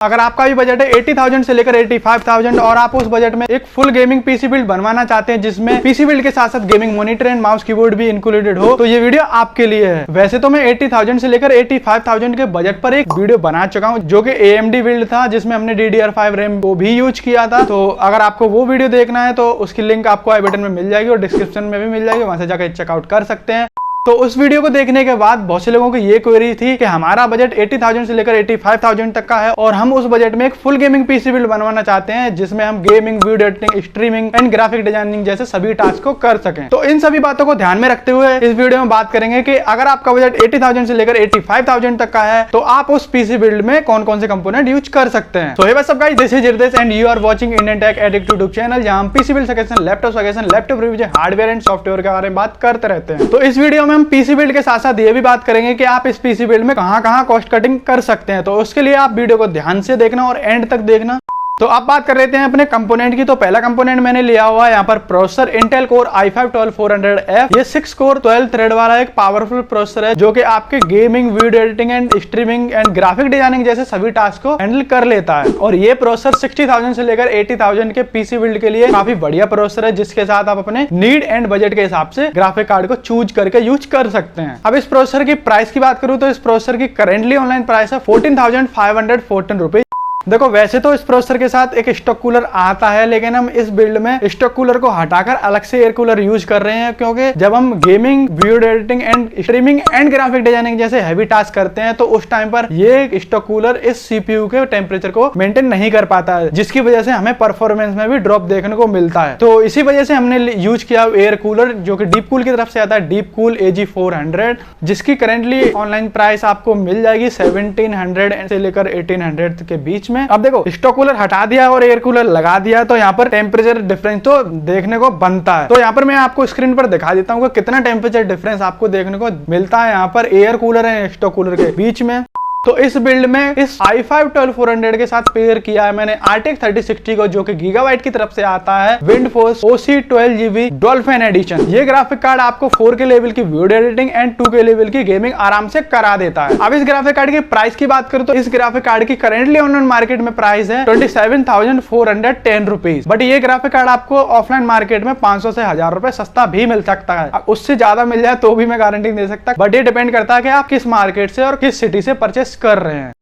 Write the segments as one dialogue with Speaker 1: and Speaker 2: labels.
Speaker 1: अगर आपका भी बजट है 80,000 से लेकर 85,000 और आप उस बजट में एक फुल गेमिंग पीसी बिल्ड बनवाना चाहते हैं जिसमें पीसी बिल्ड के साथ साथ gaming monitor and mouse keyboard भी इंक्लूडेड हो, तो ये वीडियो आपके लिए है। वैसे तो मैं 80,000 से लेकर 85,000 के बजट पर एक वीडियो बना चुका हूं जो कि AMD बिल्ड था जिसमें हमने DDR5 रैम को भी यूज किया था। तो अगर आपको वो वीडियो देखना है तो उसकी लिंक आपको आई बटन में मिल जाएगी और डिस्क्रिप्शन में भी मिल जाएगी, वहां से जाकर चेकआउट कर सकते हैं। तो उस वीडियो को देखने के बाद बहुत से लोगों को ये क्वेरी थी कि हमारा बजट 80,000 से लेकर 85,000 तक का है और हम उस बजट में एक फुल गेमिंग पीसी बिल्ड बनवाना चाहते हैं जिसमें हम gaming, video editing, streaming and graphic designing जैसे सभी टास्क को कर सकें। तो इन सभी बातों को ध्यान में रखते हुए इस वीडियो में बात करेंगे कि अगर आपका बजट 80,000 से लेकर 85,000 तक का है तो आप उस पीसी बिल्ड में कौन कौन से कंपोनेंट यूज कर सकते हैं। तो hey what's up guys, this is Hirdesh and you are watching Indian tech addict YouTube channel, जहां हम PC build suggestion, laptop suggestion, laptop review, hardware and software के बारे में बात करते रहते हैं। तो इस वीडियो में हम पीसी बिल्ड के साथ साथ ये भी बात करेंगे कि आप इस पीसी बिल्ड में कहां कॉस्ट कटिंग कर सकते हैं। तो उसके लिए आप वीडियो को ध्यान से देखना और एंड तक देखना। तो अब बात कर लेते हैं अपने कंपोनेंट की। तो पहला कंपोनेंट मैंने लिया हुआ है यहाँ पर प्रोसेसर इंटेल कोर i5-12400F। ये 6 कोर 12 थ्रेड वाला एक पावरफुल प्रोसेसर है जो कि आपके gaming, video editing and streaming and graphic designing जैसे सभी टास्क को हैंडल कर लेता है। और ये प्रोसेसर 60,000 से लेकर 80,000 के पीसी बिल्ड के लिए काफी बढ़िया प्रोसेसर है जिसके साथ आप अपने नीड एंड बजट के हिसाब से ग्राफिक कार्ड को चूज करके यूज कर सकते हैं। अब इस प्रोसेसर की प्राइस की बात करूं तो इस प्रोसेसर की करेंटली ऑनलाइन प्राइस है 14,514 रुपीज। देखो वैसे तो इस प्रोसेसर के साथ एक स्टॉक कूलर आता है, लेकिन हम इस बिल्ड में स्टॉक कूलर को हटाकर अलग से एयर कूलर यूज कर रहे हैं क्योंकि जब हम gaming, video editing and streaming and graphic designing जैसे हैवी टास्क करते हैं तो उस टाइम पर ये स्टॉक कूलर इस सीपीयू के टेम्परेचर को मेंटेन नहीं कर पाता है, जिसकी वजह से हमें परफॉर्मेंस में भी ड्रॉप देखने को मिलता है। तो इसी वजह से हमने यूज किया एयर कूलर जो कि डीप कूल की तरफ से आता है, डीप कूल AG400, जिसकी करेंटली ऑनलाइन प्राइस आपको मिल जाएगी 1700 से लेकर 1800 के बीच में। अब देखो स्टॉक कूलर हटा दिया और एयर कूलर लगा दिया तो यहाँ पर टेम्परेचर डिफरेंस तो देखने को बनता है। तो यहाँ पर मैं आपको स्क्रीन पर दिखा देता हूँ कि कितना टेम्परेचर डिफरेंस आपको देखने को मिलता है यहाँ पर air cooler and stock cooler के बीच में। तो इस बिल्ड में इस i5-12400 के साथ पेयर किया है मैंने RTX 3060 को जो कि गीगाबाइट की तरफ से आता है विंडफोर्स OC12GB डॉल्फिन एडिशन। ये ग्राफिक कार्ड आपको 4K लेवल की video editing and 2K level की गेमिंग आराम से करा देता है। अब इस ग्राफिक कार्ड की प्राइस की बात करूं तो इस ग्राफिक कार्ड की करेंटली ऑनलाइन मार्केट में प्राइस है 27,410 रुपीज। बट ये ग्राफिक कार्ड आपको ऑफलाइन मार्केट में 500 से 1000 रुपए सस्ता भी मिल सकता है। उससे ज्यादा मिल जाए तो भी मैं गारंटी दे सकता, बट ये डिपेंड करता है कि आप किस मार्केट से और किस सिटी से परचेस कर रहे हैं।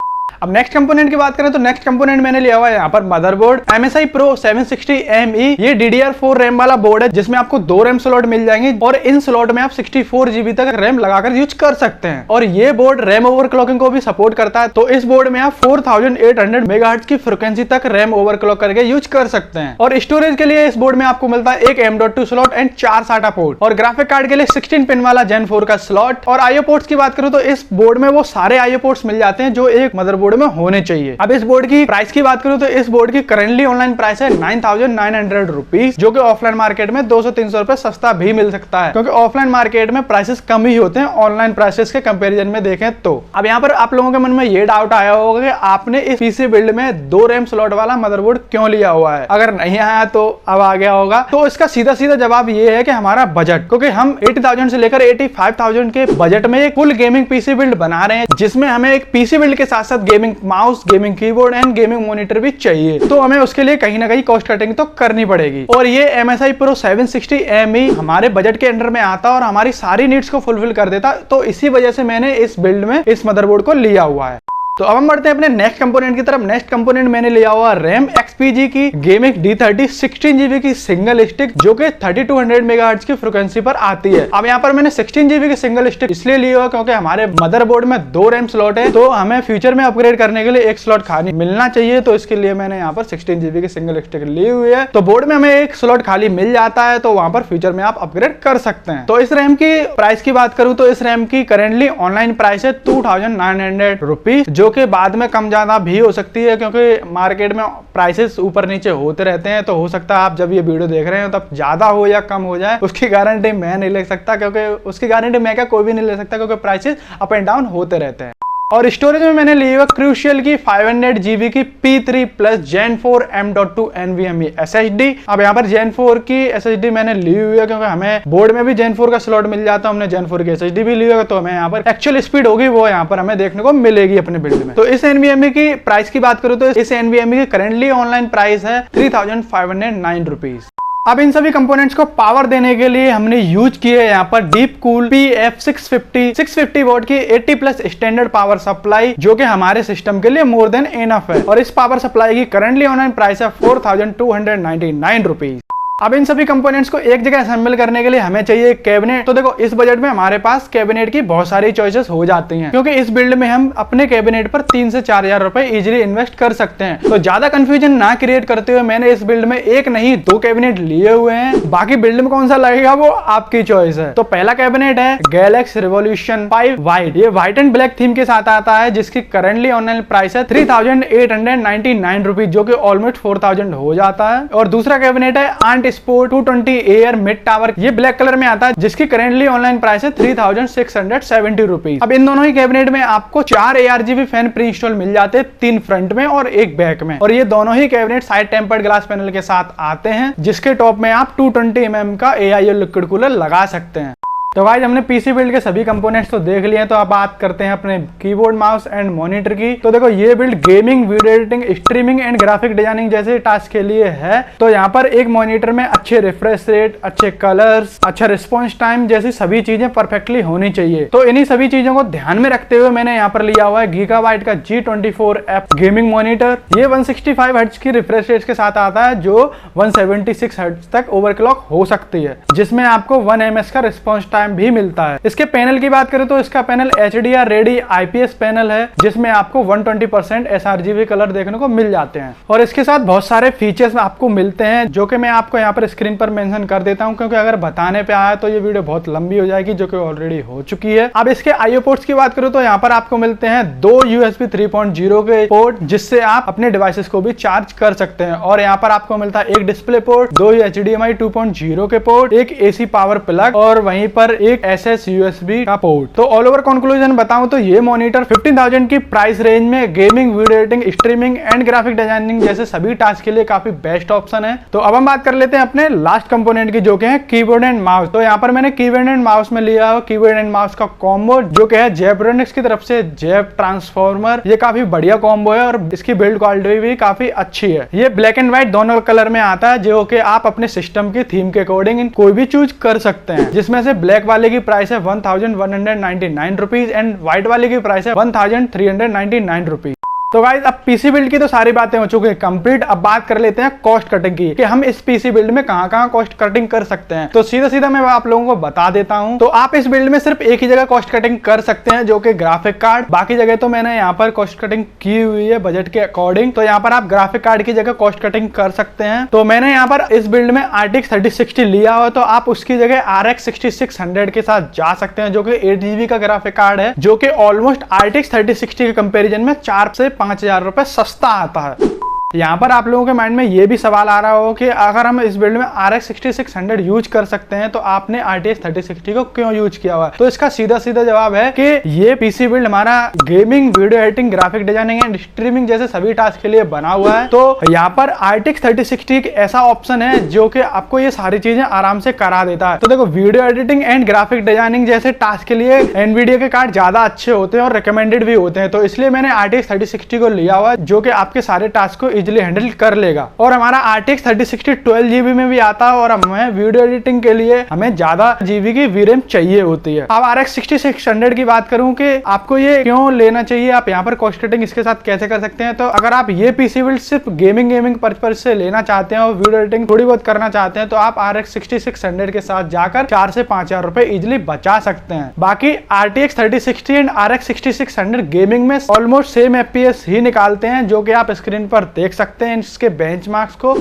Speaker 1: अब नेक्स्ट कंपोनेंट की बात करें तो नेक्स्ट कंपोनेंट मैंने लिया हुआ है यहाँ पर मदरबोर्ड MSI Pro 760ME। ये DDR4 रैम वाला बोर्ड है जिसमें आपको 2 रैम स्लॉट मिल जाएंगे और इन स्लॉट में आप 64 GB तक रैम लगाकर यूज कर सकते हैं। और ये बोर्ड रैम ओवरक्लॉकिंग को भी सपोर्ट करता है। तो इस बोर्ड में आप 4800 मेगाहर्ट्ज की फ्रिक्वेंसी तक रैम ओवरक्लॉक करके यूज कर सकते हैं। और स्टोरेज के लिए इस बोर्ड में आपको मिलता है एक M.2 slot and 4 SATA port और ग्राफिक कार्ड के लिए 16 पिन वाला Gen 4 का स्लॉट। और IO पोर्ट्स की बात करूं तो इस बोर्ड में वो सारे IO पोर्ट्स मिल जाते हैं जो एक मदरबोर्ड में होने चाहिए। अब इस बोर्ड की प्राइस की बात करूं तो इस बोर्ड की करेंटली ऑनलाइन प्राइस है 9,900 रुपीज, जो कि ऑफलाइन मार्केट में 200-300 रुपए सस्ता भी मिल सकता है क्योंकि ऑफलाइन मार्केट में प्राइसेस कम ही होते हैं ऑनलाइन प्राइसेस के कंपैरिजन में देखें तो। अब यहाँ पर आप लोगों के मन में ये डाउट आया होगा कि आपने इस पीसी बिल्ड में 2 रैम स्लॉट वाला मदरबोर्ड क्यों लिया हुआ है। अगर नहीं आया तो अब आ गया होगा। तो इसका सीधा सीधा जवाब ये है कि हमारा बजट, क्योंकि हम 80,000 से लेकर 85,000 के बजट में एक फुल गेमिंग पीसी बिल्ड बना रहे हैं जिसमें हमें एक पीसी बिल्ड के साथ साथ gaming mouse, gaming keyboard and gaming monitor भी चाहिए। तो हमें उसके लिए कहीं ना कहीं कॉस्ट कटिंग तो करनी पड़ेगी। और ये MSI Pro 760ME हमारे बजट के अंडर में आता और हमारी सारी नीड्स को फुलफिल कर देता। तो इसी वजह से मैंने इस बिल्ड में इस मदरबोर्ड को लिया हुआ है। तो अब हम बढ़ते हैं अपने नेक्स्ट कंपोनेंट की तरफ। नेक्स्ट कंपोनेंट मैंने लिया हुआ रैम XPG की गेमिंग D30 16 GB की सिंगल स्टिक जो कि 3200 मेगाहर्ट्ज की फ्रीक्वेंसी पर आती है। अब यहाँ पर मैंने 16 GB की सिंगल स्टिक इसलिए ली हुआ क्योंकि हमारे मदरबोर्ड में 2 रैम स्लॉट है, तो हमें फ्यूचर में अपग्रेड करने के लिए एक स्लॉट खाली मिलना चाहिए। तो इसके लिए मैंने यहाँ पर 16 GB की सिंगल स्टिक ली हुई है। तो बोर्ड में हमें एक स्लॉट खाली मिल जाता है, तो वहां पर फ्यूचर में आप अपग्रेड कर सकते हैं। तो इस रैम की प्राइस की बात करूं तो इस रैम की करेंटली ऑनलाइन प्राइस है 2,900 रुपीज, जो कि बाद में कम ज्यादा भी हो सकती है क्योंकि मार्केट में प्राइसेस ऊपर नीचे होते रहते हैं। तो हो सकता है आप जब ये वीडियो देख रहे हो तब ज्यादा हो या कम हो जाए, उसकी गारंटी मैं नहीं ले सकता क्योंकि उसकी गारंटी मैं क्या कोई भी नहीं ले सकता क्योंकि प्राइसेस अप एंड डाउन होते रहते हैं। और स्टोरेज में मैंने ली हुई क्रूशियल की 500 GB की P3 plus Gen 4 M.2 NVMe SSD। अब यहाँ पर Gen 4 की SSD मैंने ली हुई है क्योंकि हमें बोर्ड में भी Gen 4 का स्लॉट मिल जाता है, हमने Gen 4 की SSD भी ली हुई है, तो हमें यहाँ पर एक्चुअल स्पीड होगी वो यहाँ पर हमें देखने को मिलेगी अपने बिल्ड में। तो इस NVMe की प्राइस की बात करूँ तो इस NVMe की करेंटली ऑनलाइन प्राइस है 3509 रुपीज। अब इन सभी कंपोनेंट्स को पावर देने के लिए हमने यूज किए यहाँ पर डीप कूल PF650 वोल्ट की 80 प्लस स्टैंडर्ड पावर सप्लाई, जो कि हमारे सिस्टम के लिए मोर देन इनफ है। और इस पावर सप्लाई की करंटली ऑनलाइन प्राइस है 4299 रुपीज। अब इन सभी कंपोनेंट्स को एक जगह असेंबल करने के लिए हमें चाहिए कैबिनेट। तो देखो इस बजट में हमारे पास कैबिनेट की बहुत सारी चॉइसेस हो जाती हैं, क्योंकि इस बिल्ड में हम अपने कैबिनेट पर 3 से 4 हजार रुपए इजीली इन्वेस्ट कर सकते हैं। तो ज्यादा कंफ्यूजन ना क्रिएट करते हुए मैंने इस बिल्ड में एक नहीं 2 कैबिनेट लिए हुए हैं। बाकी बिल्ड में कौन सा लगेगा वो आपकी चॉइस है। तो पहला कैबिनेट है गैलेक्सी रिवॉल्यूशन 5 व्हाइट। ये व्हाइट एंड ब्लैक थीम के साथ आता है, जिसकी करंटली ऑनलाइन प्राइस है 3899 रुपीज, जो कि ऑलमोस्ट 4000 हो जाता है। और दूसरा कैबिनेट है ant sport 220 air mid tower. ये ब्लैक कलर में आता है, जिसकी करेंटली ऑनलाइन प्राइस है 3670 रुपीज। अब इन दोनों ही कैबिनेट में आपको 4 ARGB फैन प्री इंस्टॉल मिल जाते हैं, 3 फ्रंट में और 1 बैक में। और ये दोनों ही cabinet side tempered glass panel के साथ आते हैं, जिसके टॉप में आप 220 mm का AIO लिक्विड कूलर लगा सकते हैं। तो गाइस हमने पीसी बिल्ड के सभी कंपोनेंट्स तो देख लिए हैं, तो अब बात करते हैं अपने कीबोर्ड माउस एंड मॉनिटर की। तो देखो ये build gaming, video editing, streaming and graphic designing जैसे टास्क के लिए है। तो यहाँ पर एक मॉनिटर में अच्छे रिफ्रेश रेट, अच्छे कलर्स, अच्छा रिस्पॉन्स टाइम जैसी सभी चीजें परफेक्टली होनी चाहिए। तो इन्हीं सभी चीजों को ध्यान में रखते हुए मैंने यहाँ पर लिया हुआ है गीगाबाइट का G24F गेमिंग मॉनिटर। ये 165 हर्ट्ज की रिफ्रेश रेट के साथ आता है, जो 176 हर्ट्ज तक ओवरक्लॉक हो सकती है, जिसमें आपको 1 ms का रिस्पॉन्स टाइम भी मिलता है। इसके पैनल की बात करें तो इसका panel HDR ready IPS panel है, जिसमें आपको 120% sRGB कलर देखने को मिल जाते हैं। और इसके साथ बहुत सारे फीचर्स आपको मिलते हैं, जो कि मैं आपको यहाँ पर स्क्रीन पर मेंशन कर देता हूँ, क्योंकि अगर बताने पे आया तो ये वीडियो बहुत लंबी हो जाएगी, जो कि ऑलरेडी हो चुकी है। अब इसके IO पोर्ट्स की बात करूँ तो यहाँ पर आपको मिलते हैं 2 USB 3.0 के पोर्ट, जिससे आप अपने डिवाइसेस को भी चार्ज कर सकते हैं। और यहाँ पर आपको मिलता है एक डिस्प्ले पोर्ट, 2 HDMI 2.0 के पोर्ट, एक AC पावर प्लग और वहीं पर एक SS USB का पोर्ट। तो ऑल ओवर कंक्लूजन बताऊं तो ये मॉनिटर 15,000 की प्राइस रेंज में gaming, video editing, streaming and graphic designing जैसे सभी टास्क के लिए काफी बेस्ट ऑप्शन है। तो अब हम बात कर लेते हैं अपने लास्ट कंपोनेंट की, जो कि है कीबोर्ड एंड माउस। तो यहाँ पर मैंने कीबोर्ड एंड माउस में लिया है कीबोर्ड एंड माउस का कॉम्बो, जो कि है जेब्रोनिक्स की तरफ से जेब ट्रांसफॉर्मर। ये काफी बढ़िया कॉम्बो है और इसकी बिल्ड क्वालिटी भी काफी अच्छी है। ये ब्लैक एंड व्हाइट दोनों कलर में आता है, जो कि आप अपने सिस्टम की थीम के अकॉर्डिंग कोई भी चूज कर सकते हैं, जिसमें से ब्लैक वाले की प्राइस है 1199 रुपीज एंड व्हाइट वाले की प्राइस है 1399 रुपीज। तो गाइस अब पीसी बिल्ड की तो सारी बातें हो चुकी है कंप्लीट। अब बात कर लेते हैं कॉस्ट कटिंग की, कि हम इस पीसी बिल्ड में कहां कॉस्ट कटिंग कर सकते हैं। तो सीधा सीधा मैं आप लोगों को बता देता हूं। तो आप इस बिल्ड में सिर्फ एक ही जगह कॉस्ट कटिंग कर सकते हैं, जो कि ग्राफिक कार्ड। बाकी जगह तो मैंने यहाँ पर कॉस्ट कटिंग की हुई है बजट के अकॉर्डिंग। तो यहाँ पर आप ग्राफिक कार्ड की जगह कॉस्ट कटिंग कर सकते हैं। तो मैंने यहाँ पर इस बिल्ड में RTX 3060 लिया हुआ, तो आप उसकी जगह RX 6600 के साथ जा सकते हैं, जो कि 8 GB का ग्राफिक कार्ड है, जो कि ऑलमोस्ट RTX 3060 के कंपेरिजन में 4 से 5000 रुपए सस्ता आता है। यहाँ पर आप लोगों के माइंड में ये भी सवाल आ रहा हो कि अगर हम इस बिल्ड में RX 6600 यूज कर सकते हैं, तो आपने RTX 3060 को क्यों यूज किया हुआ है। तो इसका सीधा सीधा जवाब है कि ये पीसी बिल्ड हमारा gaming, video editing, graphic designing and streaming जैसे सभी टास्क के लिए बना हुआ है। तो यहाँ पर RTX 3060 एक ऐसा ऑप्शन है जो कि आपको ये सारी चीजें आराम से करा देता है। तो देखो video editing and graphic designing जैसे टास्क के लिए NVIDIA के कार्ड ज्यादा अच्छे होते हैं और रिकमेंडेड भी होते हैं। तो इसलिए मैंने RTX 3060 को लिया हुआ, जो कि आपके सारे टास्क को इजिली हैंडल कर लेगा। और हमारा RTX 3060 12 GB में भी आता है, और हमें वीडियो एडिटिंग के लिए हमें ज्यादा GB की VRAM चाहिए होती है। अब RX 6600 की बात करूं कि आपको ये क्यों लेना चाहिए, आप यहाँ पर कॉस्ट कटिंग इसके साथ कैसे कर सकते हैं। तो अगर आप ये पीसी बिल्ड सिर्फ गेमिंग पर्पज से लेना चाहते हैं और वीडियो एडिटिंग थोड़ी बहुत करना चाहते हैं, तो आप RX 6600 के साथ जाकर 4 से 5000 रुपए इजिली बचा सकते हैं। बाकी RTX 3060 एंड RX 6600 गेमिंग में ऑलमोस्ट सेम FPS ही निकालते हैं, जो कि आप स्क्रीन पर देख सकते हैं इसके बेंचमार्क्स को।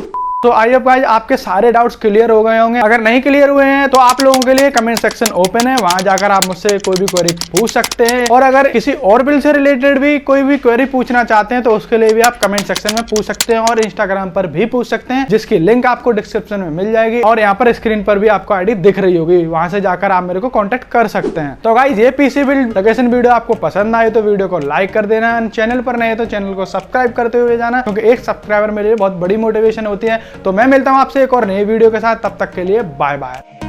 Speaker 1: तो आई होप गाइस आपके सारे डाउट्स क्लियर हो गए होंगे। अगर नहीं क्लियर हुए हैं तो आप लोगों के लिए कमेंट सेक्शन ओपन है, वहां जाकर आप मुझसे कोई भी क्वेरी पूछ सकते हैं। और अगर किसी और बिल्ड से रिलेटेड भी कोई भी क्वेरी पूछना चाहते हैं तो उसके लिए भी आप कमेंट सेक्शन में पूछ सकते हैं और इंस्टाग्राम पर भी पूछ सकते हैं, जिसकी लिंक आपको डिस्क्रिप्शन में मिल जाएगी और यहाँ पर स्क्रीन पर भी आपको आईडी दिख रही होगी, वहां से जाकर आप मेरे को कॉन्टेक्ट कर सकते हैं। तो गाइस ये पीसी बिल्ड लोकेशन वीडियो आपको पसंद आए तो वीडियो को लाइक कर देना, चैनल पर नए तो चैनल को सब्सक्राइब करते हुए जाना, क्योंकि एक सब्सक्राइबर मेरे लिए बहुत बड़ी मोटिवेशन होती है। तो मैं मिलता हूँ आपसे एक और नई वीडियो के साथ, तब तक के लिए बाय बाय।